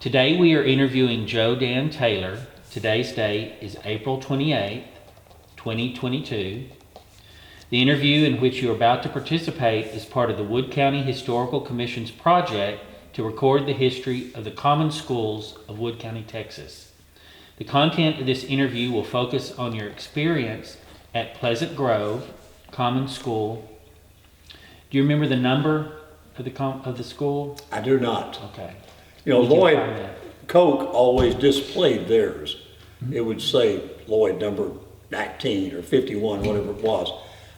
Today we are interviewing Joe Dan Taylor. Today's date is April 28th, 2022. The interview in which you are about to participate is part of the Wood County Historical Commission's project to record the history of the common schools of Wood County, Texas. The content of this interview will focus on your experience at Pleasant Grove Common School. Do you remember the number of the school? I do not. Okay. You know, Did you Lloyd find that? Koch always displayed theirs. It would say Lloyd number 19 or 51, whatever it was.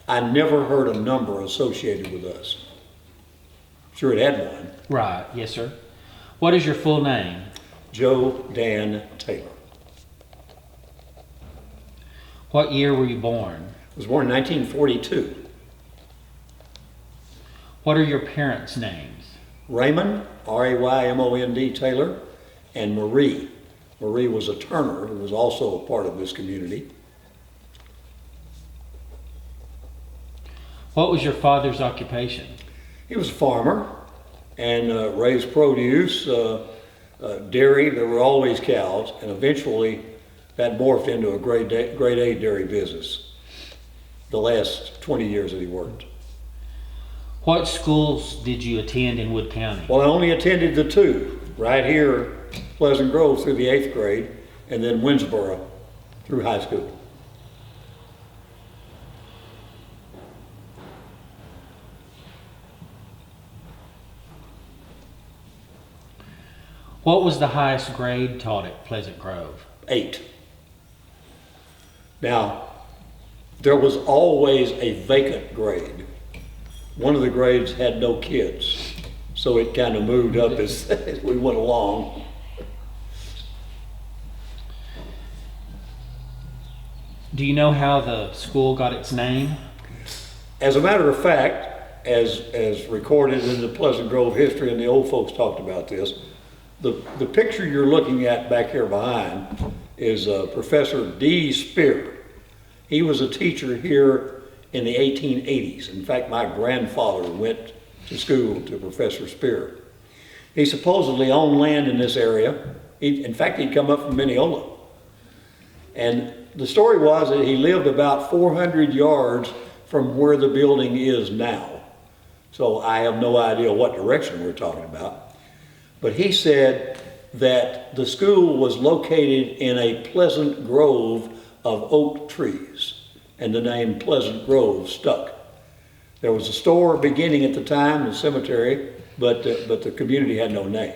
I never heard a number associated with us. Sure, it had one. Right, yes, sir. What is your full name? Joe Dan Taylor. What year were you born? I was born in 1942. What are your parents' names? Raymond, R-A-Y-M-O-N-D Taylor, and Marie. Marie was a Turner who was also a part of this community. What was your father's occupation? He was a farmer and raised produce, dairy. There were always cows, and eventually that morphed into a grade A dairy business the last 20 years that he worked. What schools did you attend in Wood County? Well, I only attended the two, right here, Pleasant Grove through the 8th grade, and then Winsboro through high school. What was the highest grade taught at Pleasant Grove? 8. Now, there was always a vacant grade. One of the grades had no kids, so it kind of moved up as we went along. Do you know how the school got its name? As a matter of fact, as recorded in the Pleasant Grove history, and the old folks talked about this, the picture you're looking at back here behind is Professor D. Spear. He was a teacher here in the 1880s. In fact, my grandfather went to school to Professor Spear. He supposedly owned land in this area. In fact, he'd come up from Mineola. And the story was that he lived about 400 yards from where the building is now. So I have no idea what direction we're talking about. But he said that the school was located in a pleasant grove of oak trees, and the name Pleasant Grove stuck. There was a store beginning at the time, the cemetery, but the community had no name.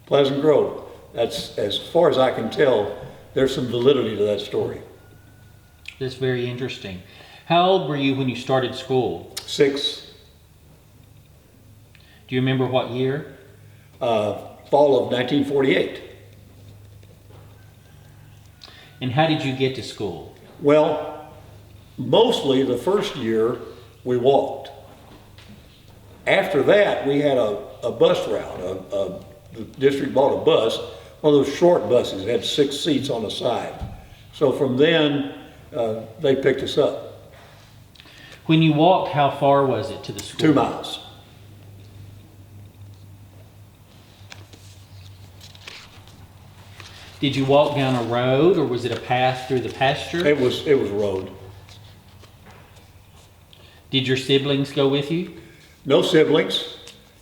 Pleasant Grove, that's, as far as I can tell, there's some validity to that story. That's very interesting. How old were you when you started school? 6. Do you remember what year? Fall of 1948. And how did you get to school? Well, mostly the first year we walked. After that, we had a bus route. The district bought a bus, one of those short buses, had 6 seats on the side. So from then, they picked us up. When you walked, how far was it to the school? 2 miles. Did you walk down a road, or was it a path through the pasture? It was road. Did your siblings go with you? No siblings,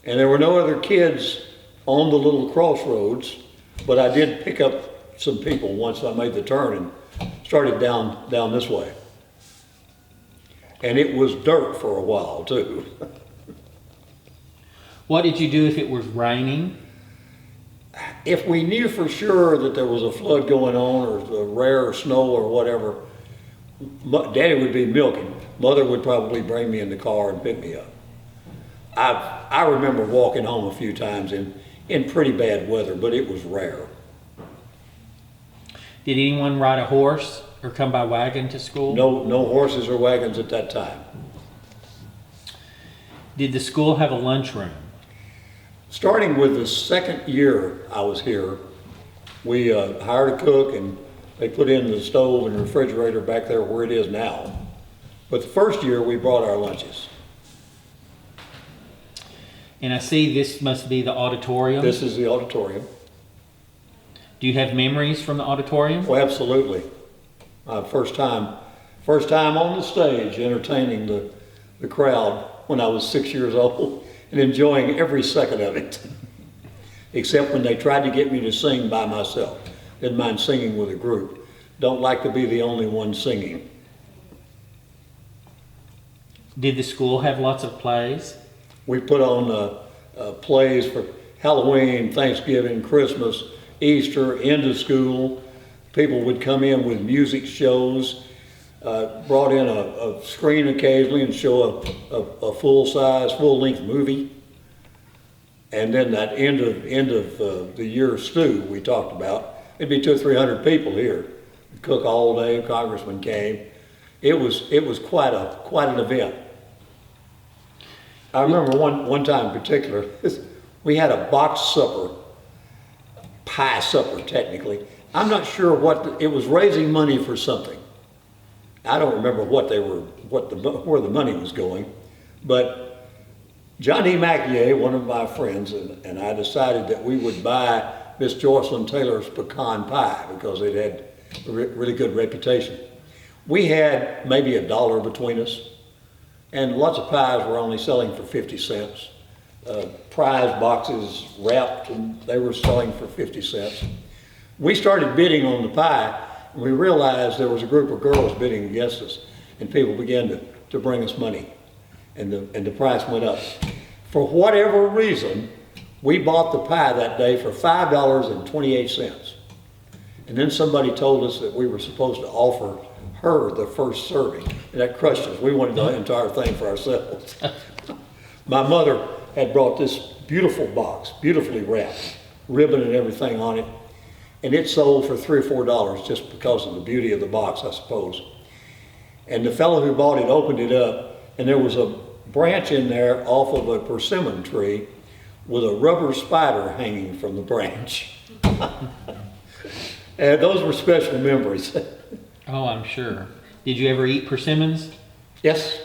and there were no other kids on the little crossroads, but I did pick up some people once I made the turn and started down this way. And it was dirt for a while too. What did you do if it was raining? If we knew for sure that there was a flood going on or rare snow or whatever, Daddy would be milking. Mother would probably bring me in the car and pick me up. I remember walking home a few times in pretty bad weather, but it was rare. Did anyone ride a horse or come by wagon to school? No horses or wagons at that time. Did the school have a lunchroom? Starting with the second year I was here, we hired a cook, and they put in the stove and refrigerator back there where it is now. But the first year we brought our lunches. And I see this must be the auditorium. This is the auditorium. Do you have memories from the auditorium? Well, absolutely. First time on the stage entertaining the crowd when I was 6 years old and enjoying every second of it. Except when they tried to get me to sing by myself. Didn't mind singing with a group. Don't like to be the only one singing. Did the school have lots of plays? We put on plays for Halloween, Thanksgiving, Christmas, Easter, end of school. People would come in with music shows, brought in a screen occasionally and show a full-size, full-length movie. And then that end of the year stew we talked about, it'd be 200 or 300 people here. We'd cook all day, congressman came. It was quite an event. I remember one time in particular, we had a box supper, pie supper technically. I'm not sure it was raising money for something. I don't remember where the money was going, but John E. Mackier, one of my friends, and I decided that we would buy Miss Jocelyn Taylor's pecan pie because it had a really good reputation. We had maybe $1 between us, and lots of pies were only selling for 50 cents. Prize boxes wrapped, and they were selling for 50 cents. We started bidding on the pie, and we realized there was a group of girls bidding against us, and people began to bring us money, and the price went up. For whatever reason, we bought the pie that day for $5.28. And then somebody told us that we were supposed to offer her the first serving, and that crushed us. We wanted the entire thing for ourselves. My mother had brought this beautiful box, beautifully wrapped, ribbon and everything on it, and it sold for $3 or $4 just because of the beauty of the box, I suppose. And the fellow who bought it opened it up, and there was a branch in there off of a persimmon tree with a rubber spider hanging from the branch. And those were special memories. Oh, I'm sure. Did you ever eat persimmons? Yes,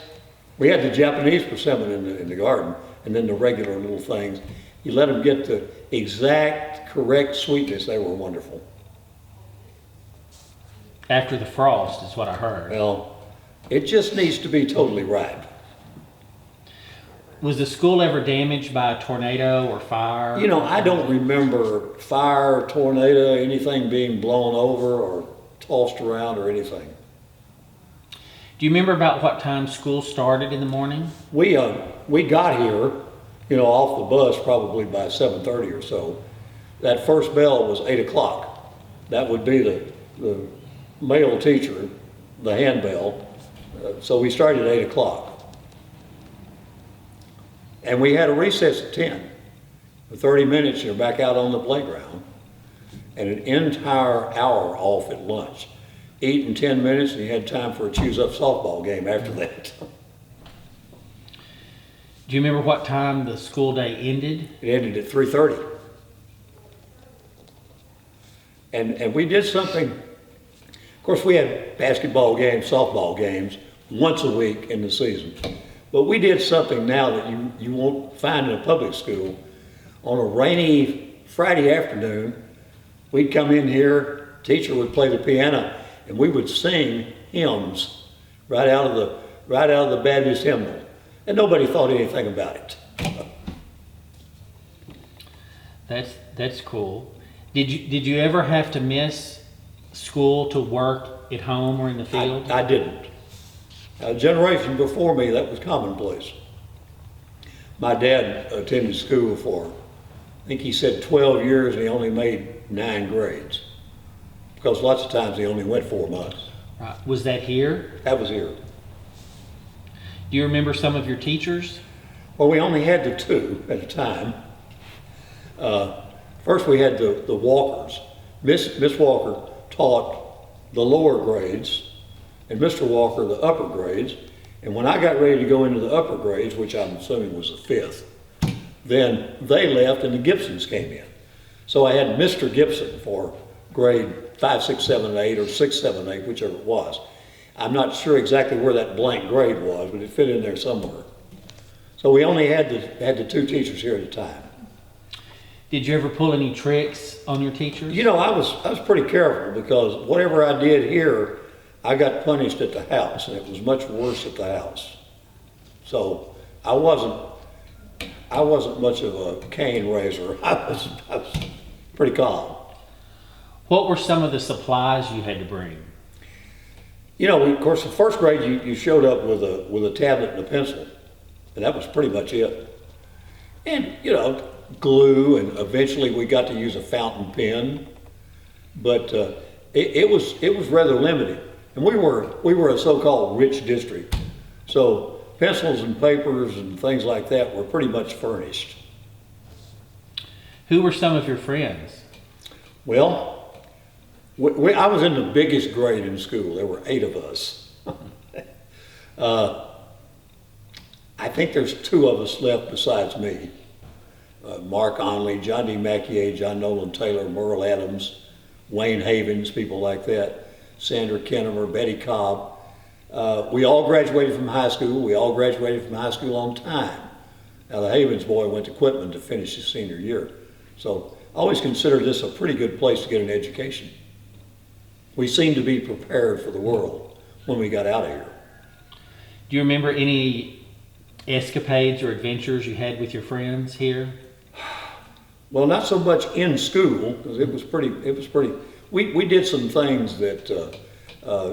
we had the Japanese persimmon in the garden, and then the regular little things. You let them get the exact, correct sweetness, they were wonderful. After the frost is what I heard. Well, it just needs to be totally right. Was the school ever damaged by a tornado or fire? You know, I don't remember fire, tornado, anything being blown over or tossed around or anything. Do you remember about what time school started in the morning? We got here, you know, off the bus probably by 7:30 or so. That first bell was 8 o'clock. That would be the male teacher, the handbell. So we started at 8 o'clock. And we had a recess at 10. For 30 minutes, you're back out on the playground. And an entire hour off at lunch. Eat in 10 minutes, and you had time for a choose-up softball game after that. Do you remember what time the school day ended? It ended at 3:30. And we did something. Of course, we had basketball games, softball games once a week in the season. But we did something now that you won't find in a public school. On a rainy Friday afternoon, we'd come in here, teacher would play the piano, and we would sing hymns right out of the Baptist hymnal. And nobody thought anything about it. That's cool. Did you ever have to miss school to work at home or in the field? I didn't. A generation before me, that was commonplace. My dad attended school for, I think he said 12 years, and he only made 9 grades. Because lots of times he only went 4 months. Right. Was that here? That was here. Do you remember some of your teachers? Well, we only had the 2 at a time. First we had the Walkers. Miss Walker taught the lower grades, and Mr. Walker the upper grades. And when I got ready to go into the upper grades, which I'm assuming was the 5th, then they left and the Gibsons came in. So I had Mr. Gibson for grade 5, 6, 7, 8, or 6, 7, 8, whichever it was. I'm not sure exactly where that blank grade was, but it fit in there somewhere. So we only had the 2 teachers here at a time. Did you ever pull any tricks on your teachers? You know, I was pretty careful because whatever I did here, I got punished at the house, and it was much worse at the house. So I wasn't much of a cane raiser. I was pretty calm. What were some of the supplies you had to bring? You know, of course, the first grade you showed up with a tablet and a pencil, and that was pretty much it. And you know, glue, and eventually we got to use a fountain pen, but it was rather limited. And we were a so-called rich district, so pencils and papers and things like that were pretty much furnished. Who were some of your friends? Well, I was in the biggest grade in school. There were 8 of us. I think there's 2 of us left besides me. Mark Onley, John D. Mackier, John Nolan Taylor, Merle Adams, Wayne Havens, people like that, Sandra Kennemer, Betty Cobb. We all graduated from high school. We all graduated from high school on time. Now the Havens boy went to Quitman to finish his senior year. So I always consider this a pretty good place to get an education. We seemed to be prepared for the world when we got out of here. Do you remember any escapades or adventures you had with your friends here? Well, not so much in school, because it was pretty, we did some things that,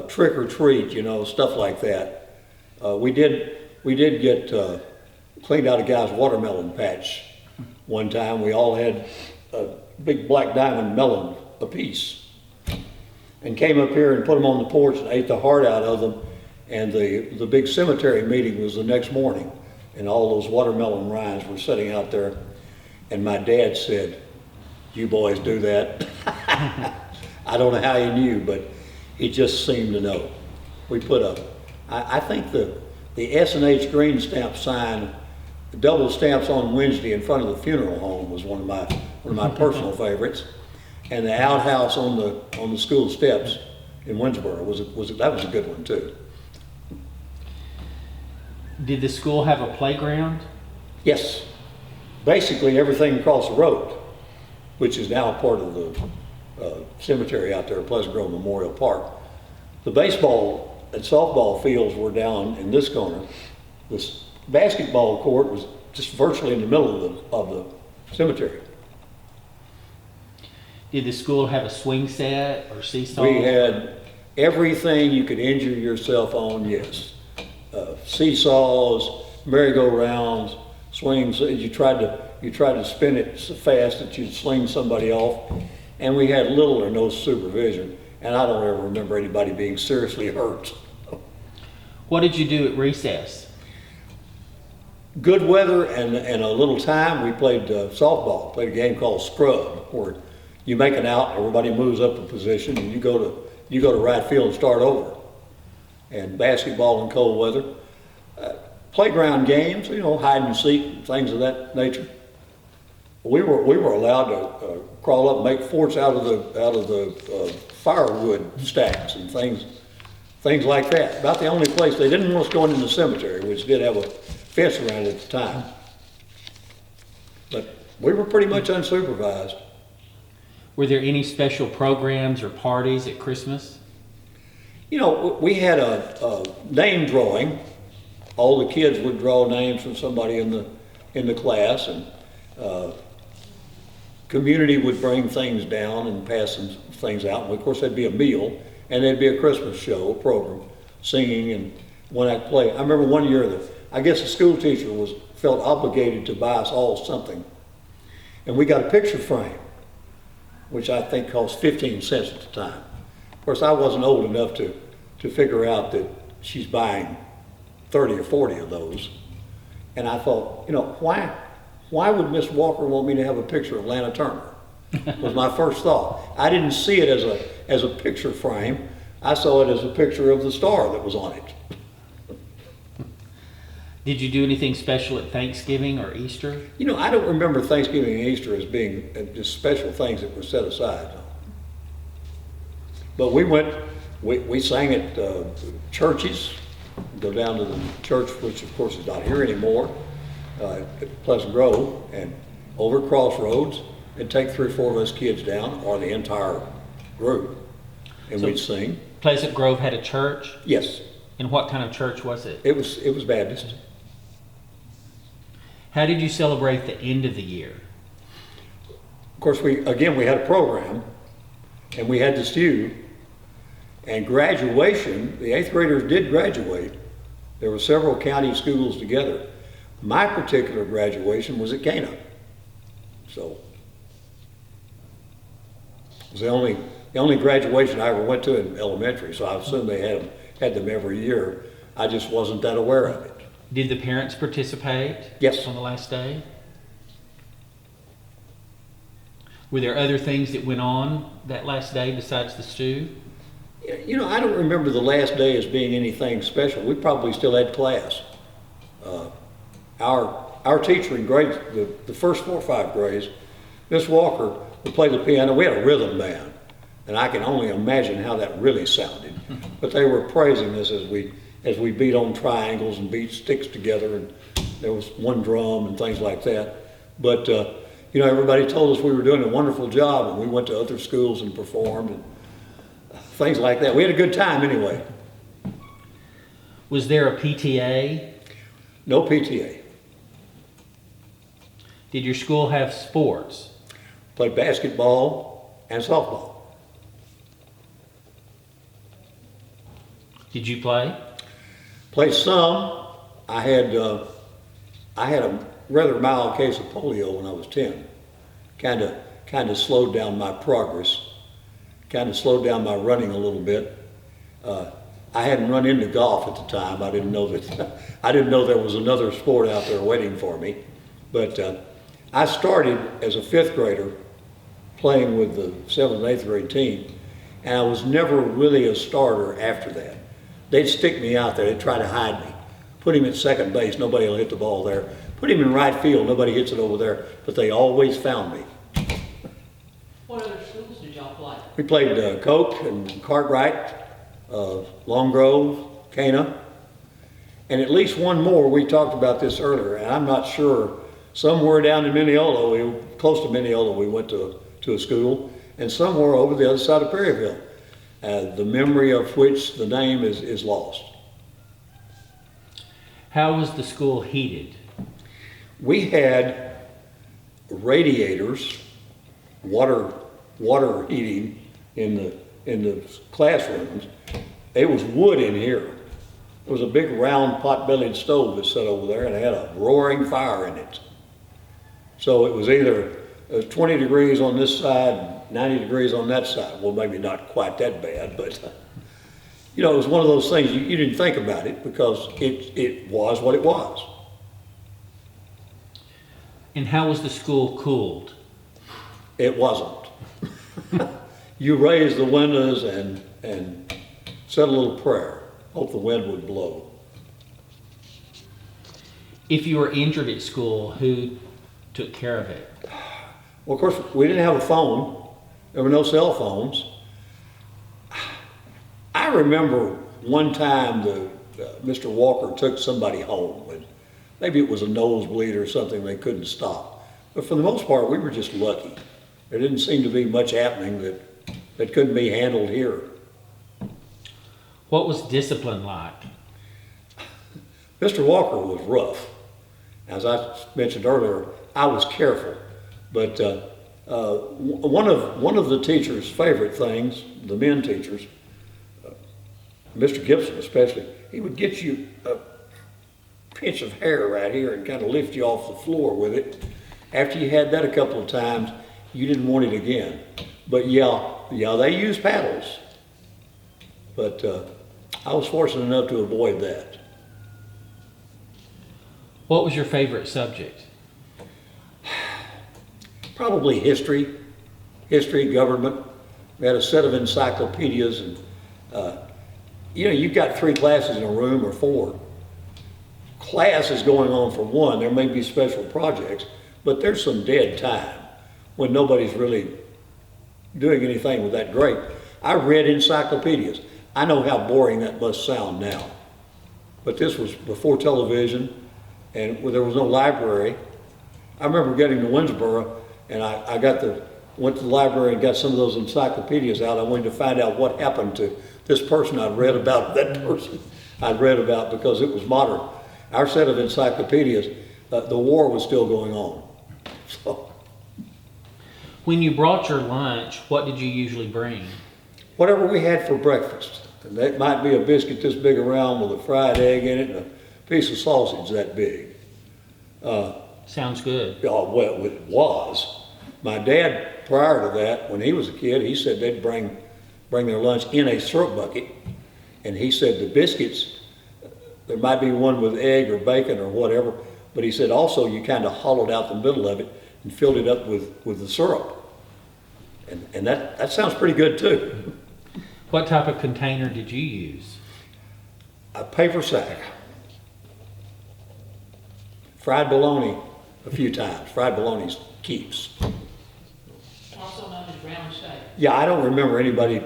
trick or treat, you know, stuff like that. We did get cleaned out a guy's watermelon patch one time. We all had a big black diamond melon apiece, and came up here and put them on the porch and ate the heart out of them. And the big cemetery meeting was the next morning, and all those watermelon rinds were sitting out there. And my dad said, "You boys do that?" I don't know how he knew, but he just seemed to know. We put up, I think the S&H Green Stamp sign, the double stamps on Wednesday in front of the funeral home, was one of my personal favorites. And the outhouse on the school steps in Winsboro that was a good one too. Did the school have a playground? Yes, basically everything across the road, which is now part of the cemetery out there at Pleasant Grove Memorial Park. The baseball and softball fields were down in this corner. This basketball court was just virtually in the middle of the cemetery. Did the school have a swing set or seesaw? We had everything you could injure yourself on, yes. Seesaws, merry-go-rounds, swings. You tried to spin it so fast that you'd sling somebody off. And we had little or no supervision. And I don't ever remember anybody being seriously hurt. What did you do at recess? Good weather and a little time, we played softball. Played a game called Scrub, where you make an out, everybody moves up a position, and you go to right field and start over. And basketball in cold weather. Playground games, you know, hide and seek, things of that nature. We were allowed to crawl up and make forts out of the firewood stacks and things like that. About the only place they didn't want us going in the cemetery, which did have a fence around it at the time. But we were pretty much unsupervised. Were there any special programs or parties at Christmas? You know, we had a name drawing. All the kids would draw names from somebody in the class, and community would bring things down and pass some things out. And of course, there'd be a meal, and there'd be a Christmas show, a program, singing and one-act play. I remember one year I guess the school teacher felt obligated to buy us all something, and we got a picture frame, which I think cost 15 cents at the time. Of course, I wasn't old enough to figure out that she's buying 30 or 40 of those. And I thought, you know, why would Miss Walker want me to have a picture of Lana Turner? Was my first thought. I didn't see it as a picture frame. I saw it as a picture of the star that was on it. Did you do anything special at Thanksgiving or Easter? You know, I don't remember Thanksgiving and Easter as being just special things that were set aside. But we sang at churches, go down to the church, which of course is not here anymore, at Pleasant Grove, and over at Crossroads. it'd take 3 or 4 of us kids down, or the entire group, and So- we'd sing. Pleasant Grove had a church? Yes, And what kind of church was it? it was Baptist. How did you celebrate the end of the year? Of course, we had a program, and we had the stew, and graduation, the 8th graders did graduate. There were several county schools together. My particular graduation was at Cana. So, it was the only graduation I ever went to in elementary, so I assume they had them every year. I just wasn't that aware of it. Did the parents participate? Yes. On the last day? Were there other things that went on that last day besides the stew? You know, I don't remember the last day as being anything special. We probably still had class. Our teacher in grades, the first 4 or 5 grades, Miss Walker, would play the piano. We had a rhythm band, and I can only imagine how that really sounded. But they were praising us as we beat on triangles and beat sticks together, and there was one drum and things like that. But you know, everybody told us we were doing a wonderful job, and we went to other schools and performed and things like that. We had a good time anyway. Was there a PTA? No PTA. Did your school have sports? Played basketball and softball. Did you play? Played some. I had a rather mild case of polio when I was 10. Kind of slowed down my progress. Kind of slowed down my running a little bit. I hadn't run into golf at the time. I didn't know there was another sport out there waiting for me. But I started as a 5th grader playing with the 7th and 8th grade team, and I was never really a starter after that. They'd stick me out there. They'd try to hide me. Put him at second base. Nobody will hit the ball there. Put him in right field. Nobody hits it over there. But they always found me. What other schools did y'all play? We played Coke and Cartwright, Long Grove, Cana, and at least one more. We talked about this earlier, and I'm not sure. Somewhere down in Mineola, close to Mineola, we went to a school, and somewhere over the other side of Perryville, the memory of which the name is lost. How was the school heated? We had radiators, water heating in the classrooms. It was wood in here. There was a big round pot-bellied stove that sat over there, and it had a roaring fire in it. So it was either 20 degrees on this side, 90 degrees on that side. Well, maybe not quite that bad, but you know, it was one of those things you didn't think about it because it was what it was. And how was the school cooled? It wasn't. You raised the windows and said a little prayer. Hope the wind would blow. If you were injured at school, who took care of it? Well, of course, we didn't have a phone. There were no cell phones. I remember one time Mr. Walker took somebody home, and maybe it was a nosebleed or something they couldn't stop. But for the most part, we were just lucky. There didn't seem to be much happening that couldn't be handled here. What was discipline like? Mr. Walker was rough. As I mentioned earlier, I was careful. But one of the teachers' favorite things, the men teachers, Mr. Gibson especially, he would get you a pinch of hair right here and kind of lift you off the floor with it. After you had that a couple of times, you didn't want it again. But yeah, they used paddles. But I was fortunate enough to avoid that. What was your favorite subject? Probably history, government. We had a set of encyclopedias, and you know, you've got 3 classes in a room or 4. Class is going on for one. There may be special projects, but there's some dead time when nobody's really doing anything with that great. I read encyclopedias. I know how boring that must sound now, but this was before television, and there was no library. I remember getting to Winsboro And went to the library and got some of those encyclopedias out. I wanted to find out what happened to this person I'd read about, that person I'd read about, because it was modern. Our set of encyclopedias, the war was still going on. So, When you brought your lunch, what did you usually bring? whatever we had for breakfast. And that might be a biscuit this big around with a fried egg in it and a piece of sausage that big. Sounds good. Oh, well, it was. My dad, prior to that, when he was a kid, he said they'd bring their lunch in a syrup bucket. And he said the biscuits, there might be one with egg or bacon or whatever, but he said also you kind of hollowed out the middle of it and filled it up with the syrup. And that sounds pretty good too. What type of container did you use? A paper sack. Fried bologna a few times. Fried bologna keeps. Also known as round shape. Yeah, I don't remember anybody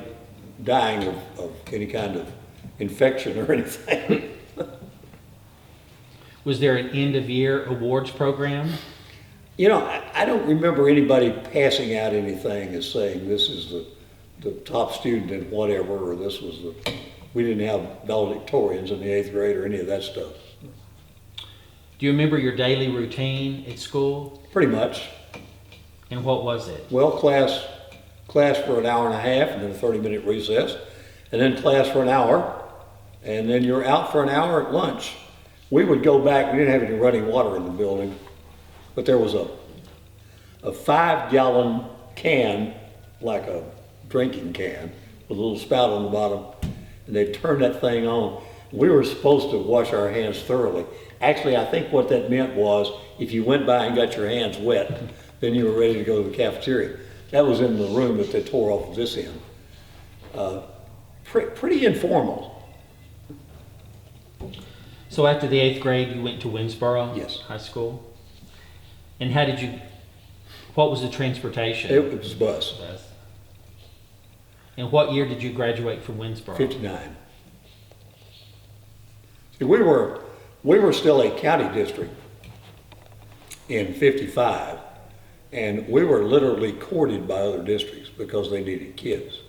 dying of any kind of infection or anything. Was there an end of year awards program? You know, I don't remember anybody passing out anything as saying this is the top student in whatever, or this was we didn't have valedictorians in the 8th grade or any of that stuff. Do you remember your daily routine at school? Pretty much. And what was it? Well, class for an hour and a half, and then a 30-minute recess, and then class for an hour, and then you're out for an hour at lunch. We would go back, we didn't have any running water in the building, but there was a 5-gallon can, like a drinking can, with a little spout on the bottom, and they'd turn that thing on. We were supposed to wash our hands thoroughly. Actually, I think what that meant was if you went by and got your hands wet, then you were ready to go to the cafeteria. That was in the room that they tore off of this end. Pretty informal. So after the 8th grade, you went to Winsboro Yes. High School? And what was the transportation? It was bus, Bus. And what year did you graduate from Winsboro? 59. See, we were still a county district in 55, and we were literally courted by other districts because they needed kids.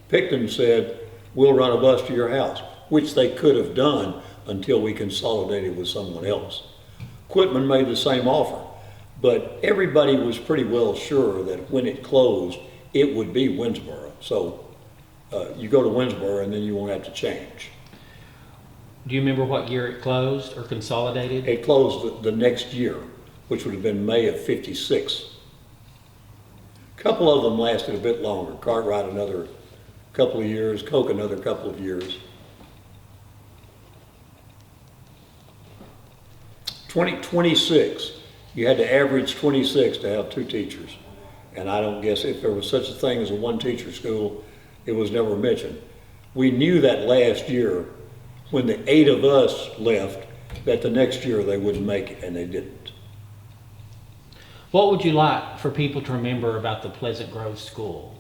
Picton said, we'll run a bus to your house, which they could have done until we consolidated with someone else. Quitman made the same offer, but everybody was pretty well sure that when it closed, it would be Winsboro. So you go to Winsboro and then you won't have to change. Do you remember what year it closed or consolidated? It closed the next year, which would have been May of 56. A couple of them lasted a bit longer. Cartwright another couple of years, Koch another couple of years. 26. You had to average 26 to have 2 teachers. And I don't guess if there was such a thing as a one-teacher school, it was never mentioned. We knew that last year when the 8 of us left that the next year they wouldn't make it, and they didn't. What would you like for people to remember about the Pleasant Grove School?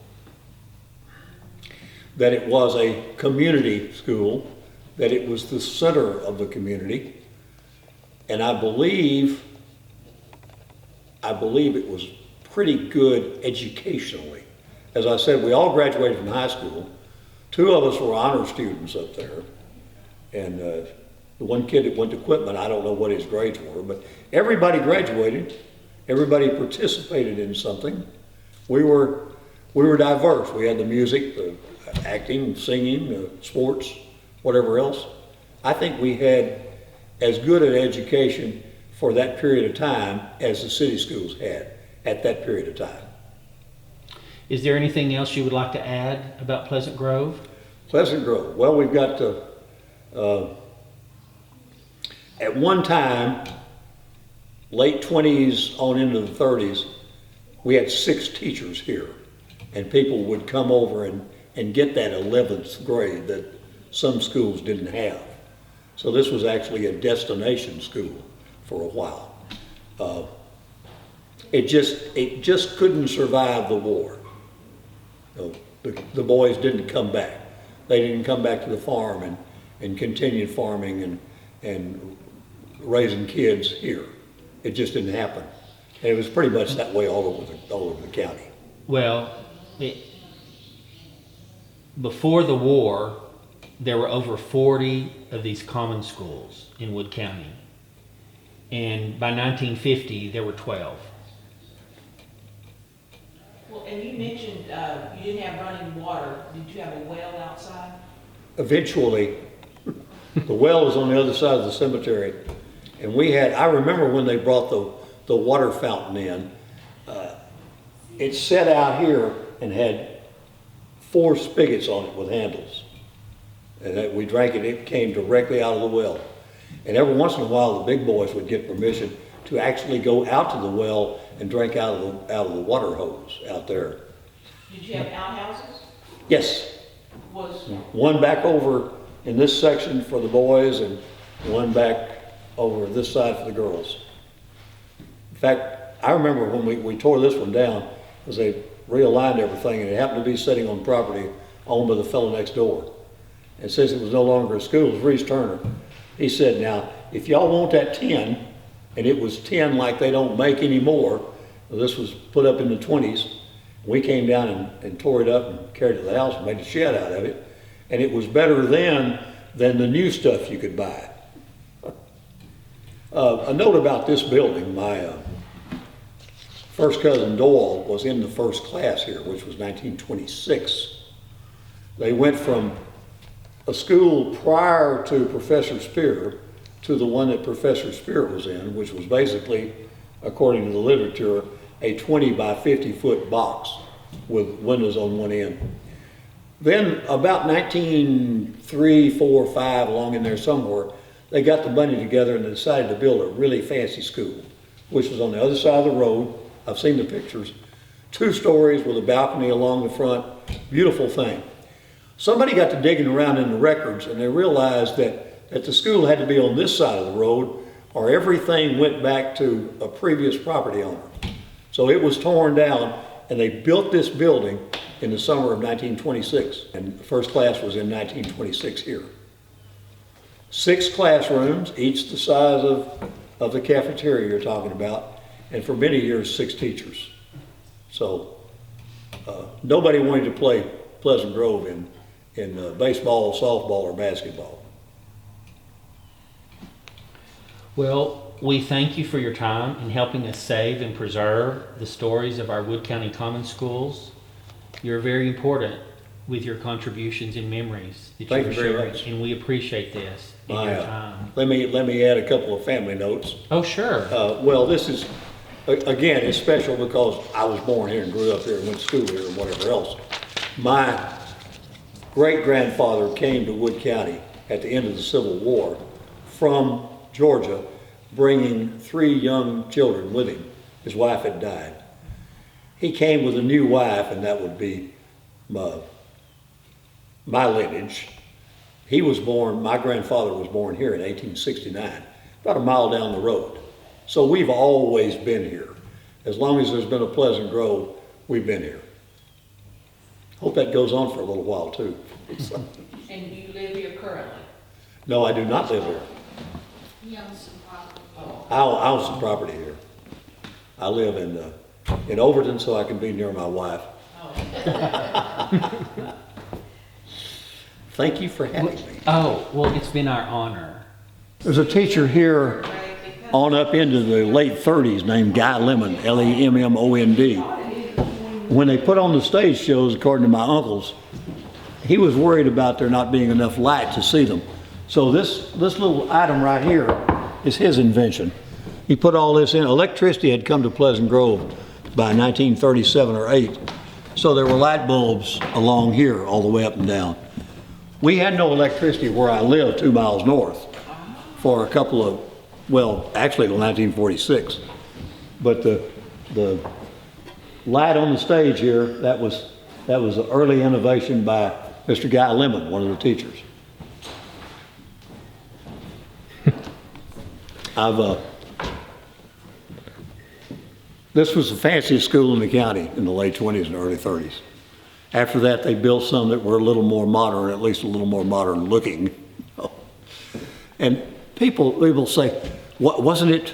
That it was a community school, that it was the center of the community, and I believe it was pretty good educationally. As I said, we all graduated from high school. 2 of us were honor students up there, and the one kid that went to Quitman, I don't know what his grades were, but everybody graduated. Everybody participated in something. We were diverse. We had the music, the acting, singing, the sports, whatever else. I think we had as good an education for that period of time as the city schools had at that period of time. Is there anything else you would like to add about Pleasant Grove? Pleasant Grove. Well, we've got at one time, late 20s on into the 30s, we had 6 teachers here, and people would come over and get that 11th grade that some schools didn't have. So this was actually a destination school for a while. It just couldn't survive the war. You know, the boys didn't come back. They didn't come back to the farm and continue farming and raising kids here. It just didn't happen. And it was pretty much that way all over the county. Well, before the war, there were over 40 of these common schools in Wood County. And by 1950, there were 12. Well, and you mentioned, you didn't have running water. Did you have a well outside? Eventually, the well was on the other side of the cemetery. And I remember when they brought the water fountain in, it set out here and had 4 spigots on it with handles. And we drank it, it came directly out of the well. And every once in a while, the big boys would get permission to actually go out to the well and drink out of the water hose out there. Did you have outhouses? Yes, Was, one back over in this section for the boys and one back over this side for the girls. In fact, I remember when we tore this one down, because they realigned everything, and it happened to be sitting on property owned by the fellow next door. And since it was no longer a school, it was Reese Turner. He said, now, if y'all want that 10, and it was 10 like they don't make anymore, well, this was put up in the 20s, we came down and tore it up and carried it to the house and made a shed out of it. And it was better then than the new stuff you could buy. A note about this building, my first cousin Doyle was in the first class here, which was 1926. They went from a school prior to Professor Spear to the one that Professor Spear was in, which was basically, according to the literature, a 20 by 50 foot box with windows on one end. Then about 1903, 4, 5, along in there somewhere, they got the money together and they decided to build a really fancy school, which was on the other side of the road. I've seen the pictures. 2 stories with a balcony along the front. Beautiful thing. Somebody got to digging around in the records and they realized that the school had to be on this side of the road or everything went back to a previous property owner. So it was torn down and they built this building in the summer of 1926. And the first class was in 1926 here. 6 classrooms, each the size of the cafeteria you're talking about, and for many years, 6 teachers. So nobody wanted to play Pleasant Grove in baseball, softball, or basketball. Well, we thank you for your time in helping us save and preserve the stories of our Wood County Common Schools. You're very important with your contributions and memories that Thank you're you very sharing, much. and we appreciate this in your time. Let me add a couple of family notes. Oh, sure. Well, this is, again, it's special because I was born here and grew up here and went to school here and whatever else. My great-grandfather came to Wood County at the end of the Civil War from Georgia, bringing 3 young children with him. His wife had died. He came with a new wife, and that would be my lineage. He was born, my grandfather was born here in 1869, about a mile down the road. So we've always been here. As long as there's been a Pleasant Grove, we've been here. Hope that goes on for a little while too. and you live here currently? No, I do not live here. He owns some property. Oh, I own some property here. I live in Overton so I can be near my wife. oh. Thank you for having me. Oh, well, it's been our honor. There's a teacher here on up into the late 30s named Guy Lemon, L-E-M-M-O-N-D. When they put on the stage shows, according to my uncles, he was worried about there not being enough light to see them. So this little item right here is his invention. He put all this in. Electricity had come to Pleasant Grove by 1937 or 8. So there were light bulbs along here all the way up and down. We had no electricity where I lived 2 miles north for a couple of, well, actually till 1946. But the light on the stage here, that was an early innovation by Mr. Guy Lemon, one of the teachers. This was the fanciest school in the county in the late 20s and early 30s. After that, they built some that were a little more modern, at least a little more modern looking. And people say, wasn't it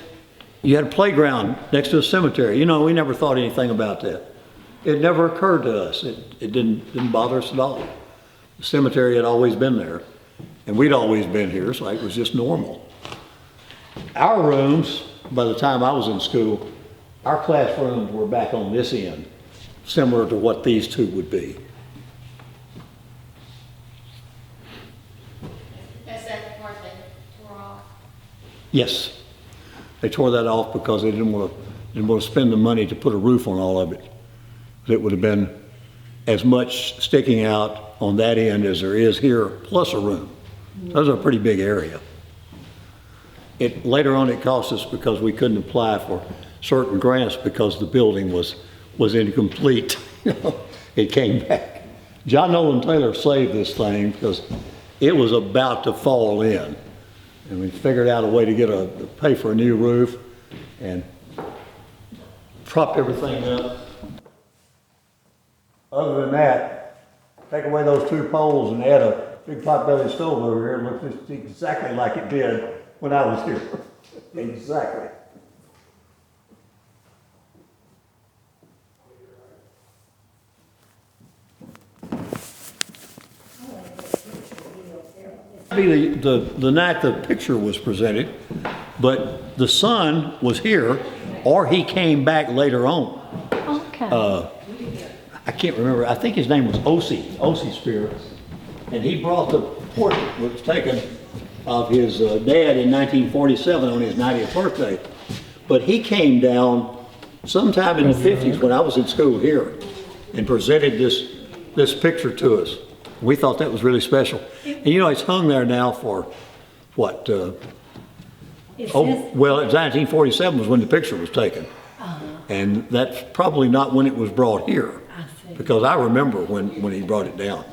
You had a playground next to a cemetery. You know, we never thought anything about that. It never occurred to us. It didn't bother us at all. The cemetery had always been there, and we'd always been here, so it was just normal. Our rooms, by the time I was in school, our classrooms were back on this end, similar to what these two would be. Is that the part that tore off? Yes, they tore that off because they didn't want to spend the money to put a roof on all of it. It would have been as much sticking out on that end as there is here, plus a room. Those are a pretty big area. Later on, it cost us because we couldn't apply for certain grants because the building was incomplete. It came back. John Nolan Taylor saved this thing because it was about to fall in. And we figured out a way to pay for a new roof and propped everything up. Other than that, take away those two poles and add a big pot-bellied stove over here, it looks just exactly like it did when I was here. Exactly. The night the picture was presented, but the son was here, or he came back later on. Okay. I can't remember, I think his name was Ossie Spear, and he brought the portrait that was taken of his dad in 1947 on his 90th birthday. But he came down sometime in the 50s when I was in school here and presented this picture to us. We thought that was really special. And you know, it's hung there now for what? Well, it was 1947 was when the picture was taken. And that's probably not when it was brought here. Because I remember when he brought it down.